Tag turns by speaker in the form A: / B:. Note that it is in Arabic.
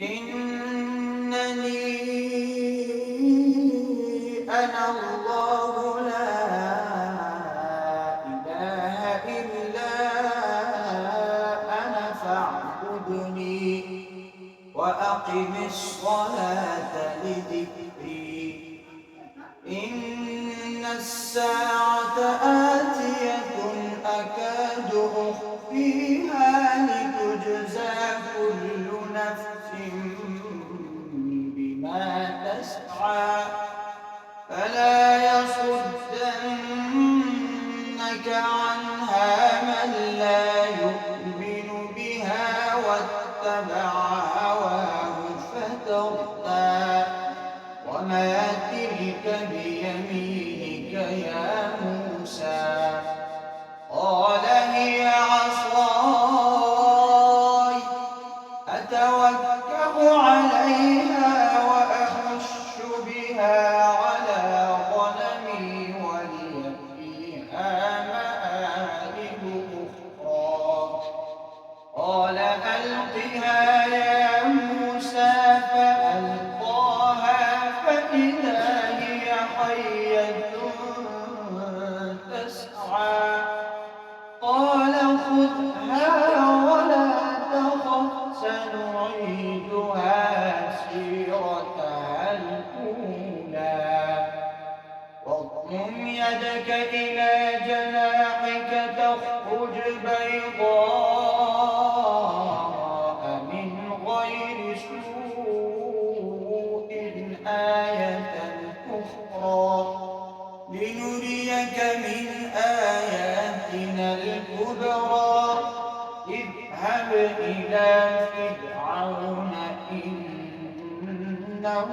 A: إنني أنا الله لا إله إلا أنا فاعبدني وأقم الصلاة لذكري إن الساعة آتية أكاد أخفيها لتجزى كل نفس بما تسعى فلا يصدنك عنها من لا يؤمن بها واتبع هواه فتردى وما تلك بيمينك يا موسى قال هي عصاي أتوكأ عليها وأهش بها على غنمي ولي فيها مآرب أخرى قال ألقها يا موسى فألقاها فإذا هي حية تسعى قال خذها ولا تخف سنعيدها سيرتها الأولى واضمم يدك إلى جناحك تخرج بيضاء من غير سوء آية أخرى لنريك من آياتنا الكبرى اذهب إلى فرعون إنه